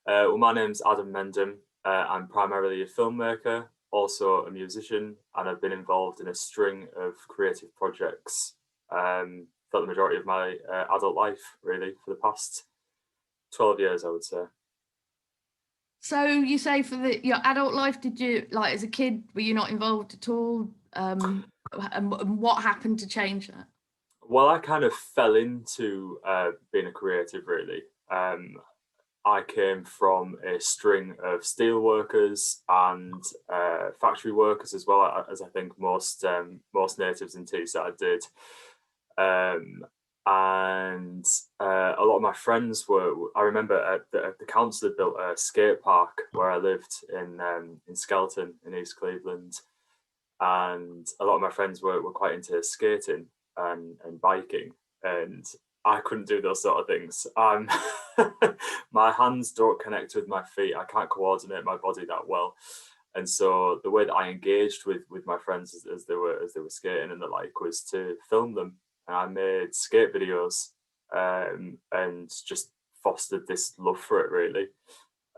Well, my name's Adam Mendham. I'm primarily a filmmaker, also a musician, and I've been involved in a string of creative projects for the majority of my adult life, really, for the past 12 years, I would say. So you say for your adult life, did you like as a kid, were you not involved at all? And what happened to change that? Well, I kind of fell into being a creative, really. I came from a string of steel workers and factory workers as well, as I think most natives in Teesside did. Um, and a lot of my friends were. I remember the council had built a skate park where I lived in Skelton in East Cleveland, and a lot of my friends were quite into skating and biking, and I couldn't do those sort of things. My hands don't connect with my feet. I can't coordinate my body that well, and so the way that I engaged with my friends as they were skating and the like was to film them. And I made skate videos and just fostered this love for it, really.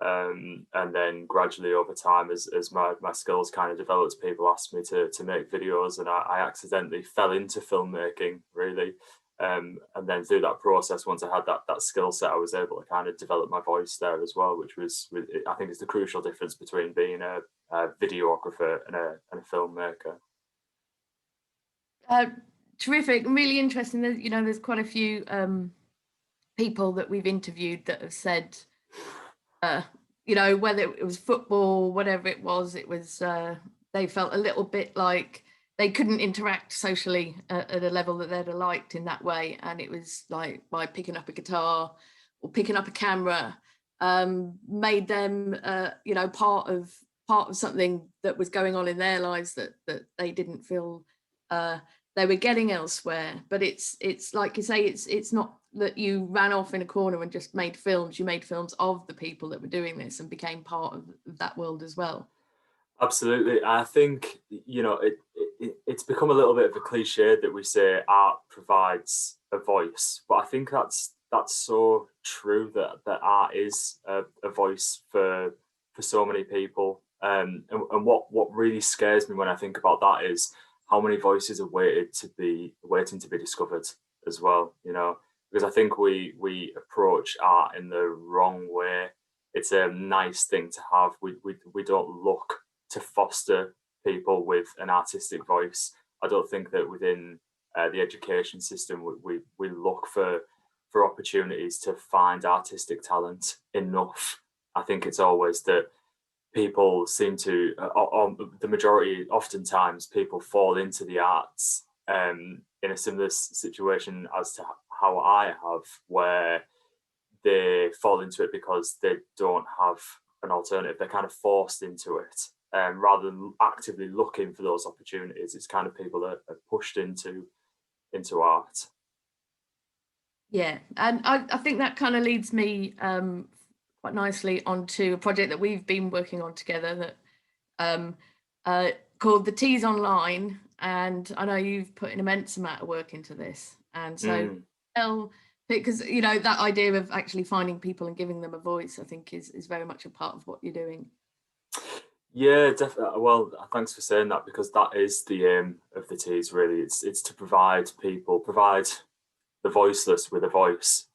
And then gradually over time, as my skills kind of developed, people asked me to make videos, and I accidentally fell into filmmaking, really. And then through that process, once I had that skill set, I was able to kind of develop my voice there as well, which was, I think, it's the crucial difference between being a videographer and a filmmaker. Uh, Terrific, really interesting. There's quite a few people that we've interviewed that have said, uh, whether it was football, whatever it was they felt a little bit like they couldn't interact socially at a level that they'd have liked in that way, and it was like by picking up a guitar or picking up a camera made them, part of something that was going on in their lives that they didn't feel uh, they were getting elsewhere. But it's like you say, it's not that you ran off in a corner and just made films. You made films of the people that were doing this and became part of that world as well. Absolutely. I think, it's become a little bit of a cliche that we say art provides a voice, but I think that's so true that art is a voice for so many people. And what really scares me when I think about that is how many voices are waiting to be discovered as well, because I think we approach art in the wrong way. It's a nice thing to have. We don't look to foster people with an artistic voice. I don't think that within the education system we look for opportunities to find artistic talent enough. I think it's always that people seem to, or the majority, oftentimes people fall into the arts in a similar situation as to how I have, where they fall into it because they don't have an alternative. They're kind of forced into it. Rather than actively looking for those opportunities, it's kind of people that are pushed into art. Yeah, and I think that kind of leads me quite nicely onto a project that we've been working on together that um, uh, called the Tees Online, and I know you've put an immense amount of work into this, and so Mm. tell because that idea of actually finding people and giving them a voice, I think is very much a part of what you're doing. Yeah, definitely. Well, thanks for saying that, because that is the aim of the Tees. Really, it's to provide the voiceless with a voice.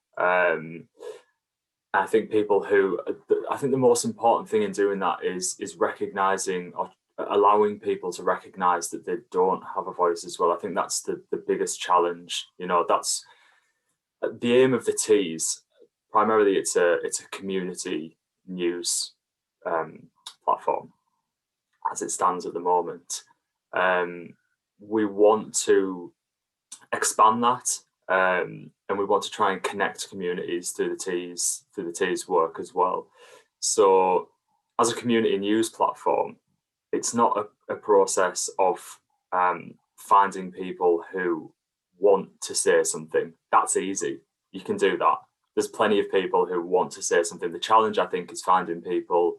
I think I think the most important thing in doing that is recognizing, or allowing people to recognize that they don't have a voice as well. I think that's the biggest challenge. That's the aim of the Tees. Primarily, it's a community news platform as it stands at the moment. Um, we want to expand that, and we want to try and connect communities through the Tees work as well. So, as a community news platform, it's not a process of finding people who want to say something. That's easy. You can do that. There's plenty of people who want to say something. The challenge, I think, is finding people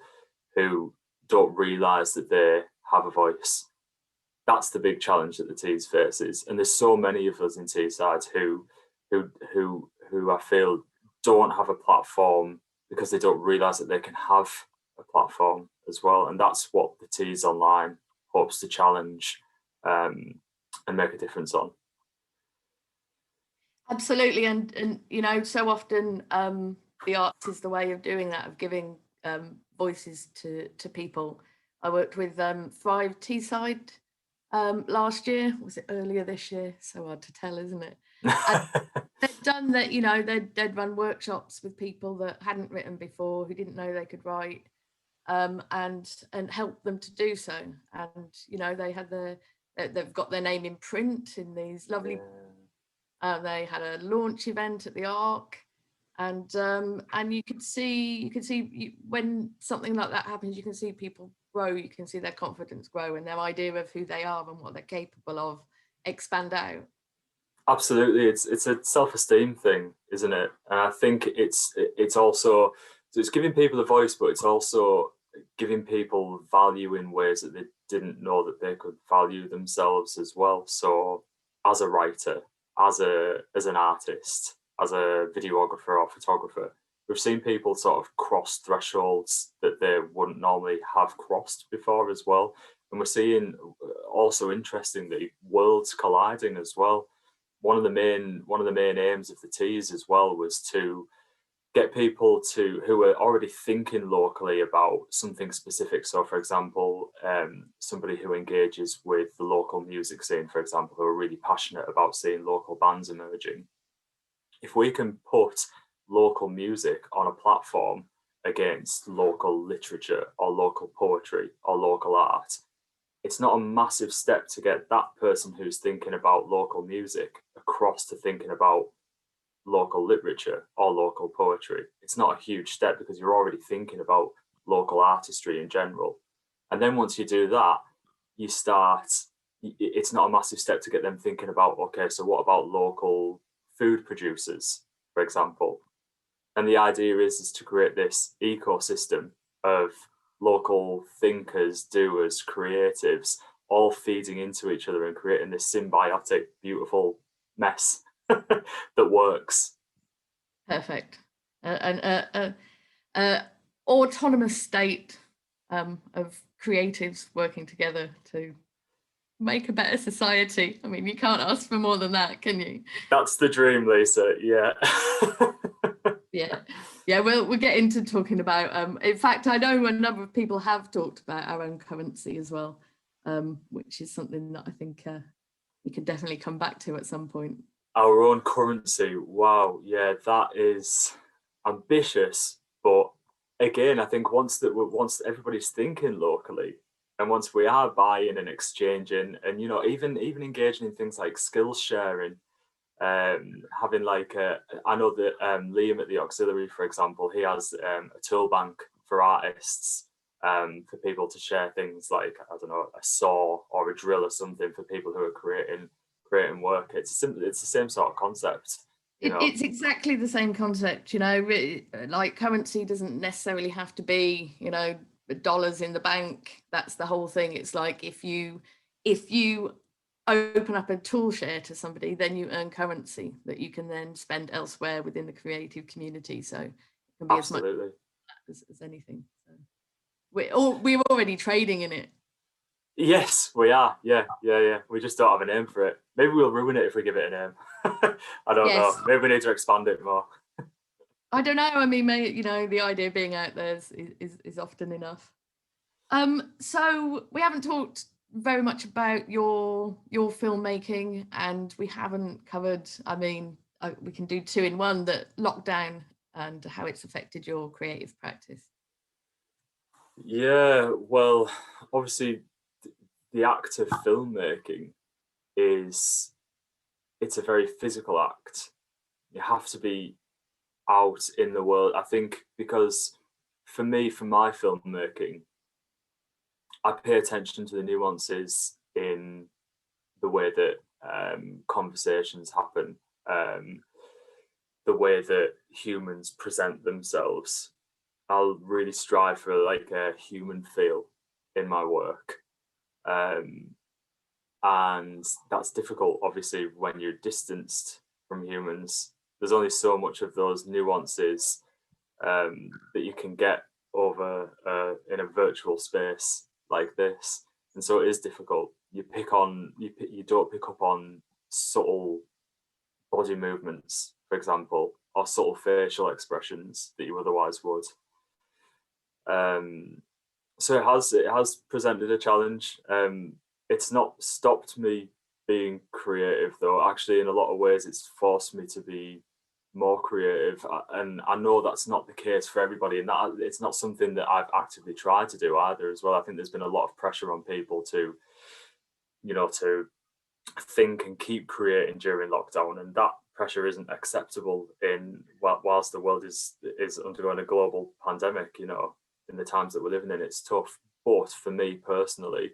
who don't realize that they have a voice. That's the big challenge that the Tees faces, and there's so many of us in Teesside who I feel don't have a platform because they don't realize that they can have a platform as well. And that's what the Tees Online hopes to challenge and make a difference on. Absolutely, and you know, so often the arts is the way of doing that, of giving voices to people. I worked with Thrive Teesside last year. Was it earlier this year? So hard to tell, isn't it? And they'd done that, you know, they'd run workshops with people that hadn't written before, who didn't know they could write, and help them to do so. And you know, they had they've got their name in print in these lovely. They had a launch event at the Arc, and you could see when something like that happens, you can see people grow, you can see their confidence grow, and their idea of who they are and what they're capable of expand out. Absolutely, it's a self-esteem thing, isn't it? And I think it's also, so it's giving people a voice, but it's also giving people value in ways that they didn't know that they could value themselves as well. So as a writer, as an artist, as a videographer or photographer, we've seen people sort of cross thresholds that they wouldn't normally have crossed before as well. And we're seeing also, interestingly, worlds colliding as well. One of the main aims of the Tees as well was to get people who are already thinking locally about something specific. So, for example, somebody who engages with the local music scene, for example, who are really passionate about seeing local bands emerging. If we can put local music on a platform against local literature or local poetry or local art, it's not a massive step to get that person who's thinking about local music across to thinking about local literature or local poetry. It's not a huge step because you're already thinking about local artistry in general. And then once you do that, you start, it's not a massive step to get them thinking about, okay, so what about local food producers, for example? And the idea is to create this ecosystem of local thinkers, doers, creatives, all feeding into each other and creating this symbiotic, beautiful mess that works. Perfect. An autonomous state of creatives working together to make a better society. I mean, you can't ask for more than that, can you? That's the dream, Lisa. Yeah. Yeah. We'll get into talking about. In fact, I know a number of people have talked about our own currency as well, which is something that I think we could definitely come back to at some point. Our own currency. Wow. Yeah, that is ambitious, but again, I think once everybody's thinking locally, and once we are buying and exchanging, and you know, even engaging in things like skills sharing, having like I know that Liam at the Auxiliary, for example, he has a tool bank for artists, for people to share things like, I don't know, a saw or a drill or something for people who are creating work. It's the same sort of concept. It's exactly the same concept, you know, like currency doesn't necessarily have to be, you know, dollars in the bank. That's the whole thing. It's like if you open up a tool share to somebody, then you earn currency that you can then spend elsewhere within the creative community. So it can be absolutely as much as anything. So we're already trading in it. Yes, we are. Yeah. We just don't have a name for it. Maybe we'll ruin it if we give it a name. I don't know. Maybe we need to expand it more. I don't know. I mean, you know, the idea of being out there is often enough. So we haven't talked very much about your filmmaking, and we haven't covered. I mean, we can do two in one: that lockdown and how it's affected your creative practice. Yeah. Well, obviously, the act of filmmaking it's a very physical act. You have to be out in the world. I think because for me, for my filmmaking, I pay attention to the nuances in the way that conversations happen, the way that humans present themselves. I'll really strive for like a human feel in my work. And that's difficult, obviously, when you're distanced from humans. There's only so much of those nuances that you can get over in a virtual space like this. And so it is difficult. You don't pick up on subtle body movements, for example, or subtle facial expressions that you otherwise would. So it has presented a challenge. It's not stopped me being creative, though. Actually, in a lot of ways, it's forced me to be more creative, and I know that's not the case for everybody, and that it's not something that I've actively tried to do either as well. I think there's been a lot of pressure on people to, to think and keep creating during lockdown, and that pressure isn't acceptable whilst the world is undergoing a global pandemic. In the times that we're living in, it's tough. But for me personally,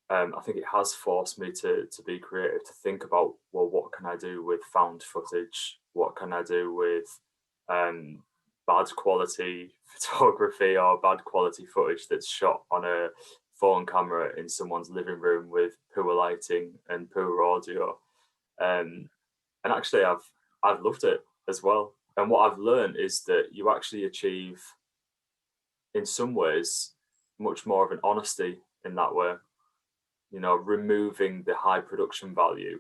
I think it has forced me to be creative, to think about, well, what can I do with found footage? What can I do with bad quality photography or bad quality footage that's shot on a phone camera in someone's living room with poor lighting and poor audio? And actually, I've loved it as well. And what I've learned is that you actually achieve, in some ways, much more of an honesty in that way. Removing the high production value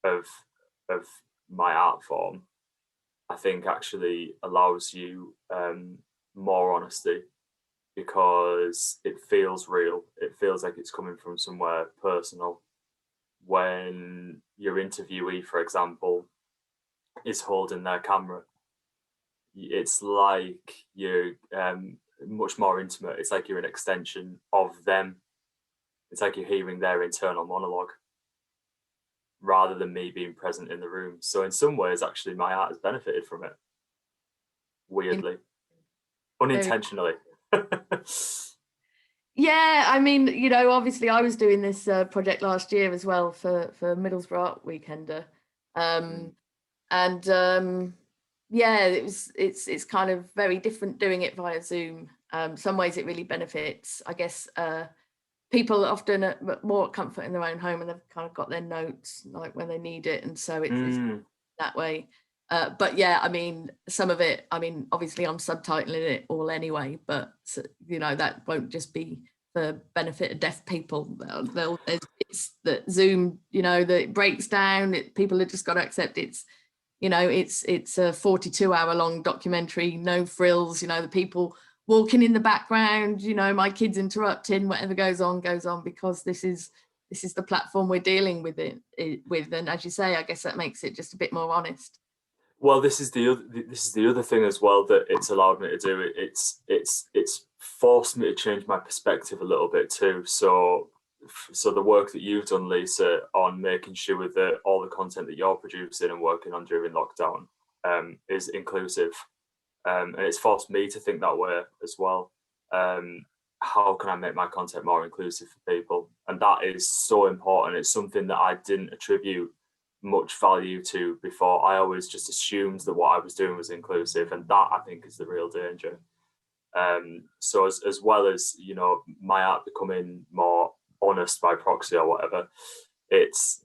of my art form, I think actually allows you more honesty, because it feels real. It feels like it's coming from somewhere personal. When your interviewee, for example, is holding their camera, it's like you're much more intimate. It's like you're an extension of them. It's like you're hearing their internal monologue rather than me being present in the room. So in some ways, actually, my art has benefited from it. Weirdly, unintentionally. Yeah, I mean, obviously I was doing this project last year as well for Middlesbrough Art Weekender. And yeah, it's kind of very different doing it via Zoom. Some ways it really benefits, I guess. People often are more comfort in their own home, and they've kind of got their notes like when they need it, and so it's that way. But yeah, I mean, some of it, I mean, obviously I'm subtitling it all anyway, but that won't just be for benefit of deaf people. It's that Zoom, that it breaks down. People have just got to accept it's a 42-hour long documentary, no frills. The people walking in the background, my kids interrupting, whatever goes on, because this is the platform we're dealing with it with. And as you say, I guess that makes it just a bit more honest. Well, this is the other thing as well that it's allowed me to do. It's forced me to change my perspective a little bit too. So the work that you've done, Lisa, on making sure that all the content that you're producing and working on during lockdown is inclusive. And it's forced me to think that way as well. How can I make my content more inclusive for people? And that is so important. It's something that I didn't attribute much value to before. I always just assumed that what I was doing was inclusive, and that, I think, is the real danger. So as well as my art becoming more honest by proxy or whatever, it's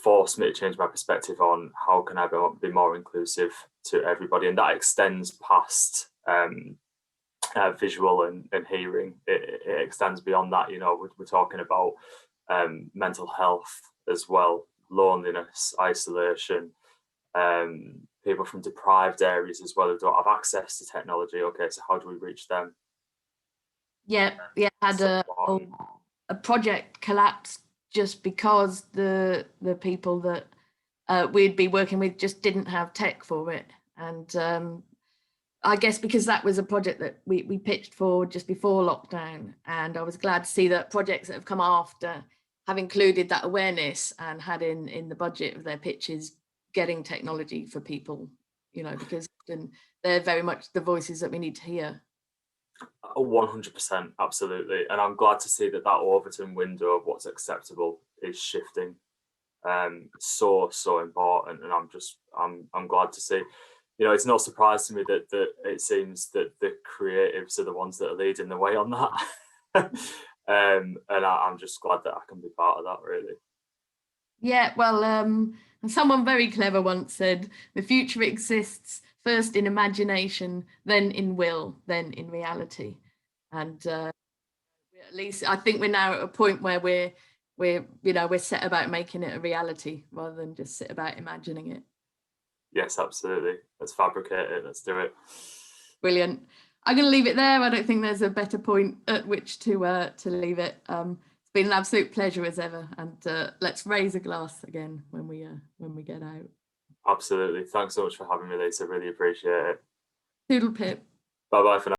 forced me to change my perspective on how can I be more inclusive to everybody, and that extends past visual and hearing. It extends beyond that. We're talking about mental health as well, loneliness, isolation, people from deprived areas as well who don't have access to technology. Okay, so how do we reach them? Yeah, I had a project collapse just because the people that we'd be working with just didn't have tech for it. And I guess because that was a project that we pitched for just before lockdown, and I was glad to see that projects that have come after have included that awareness and had in the budget of their pitches getting technology for people, because they're very much the voices that we need to hear. 100%, absolutely. And I'm glad to see that Overton window of what's acceptable is shifting. So important. And I'm glad to see. It's no surprise to me that it seems that the creatives are the ones that are leading the way on that. And I'm just glad that I can be part of that, really. Yeah, well, someone very clever once said, the future exists first in imagination, then in will, then in reality. And at least I think we're now at a point where we're set about making it a reality rather than just sit about imagining it. Yes, absolutely. Let's fabricate it. Let's do it. Brilliant. I'm going to leave it there. I don't think there's a better point at which to leave it. It's been an absolute pleasure as ever, and let's raise a glass again when we get out. Absolutely. Thanks so much for having me, Lisa. Really appreciate it. Toodle pip. Bye bye for now.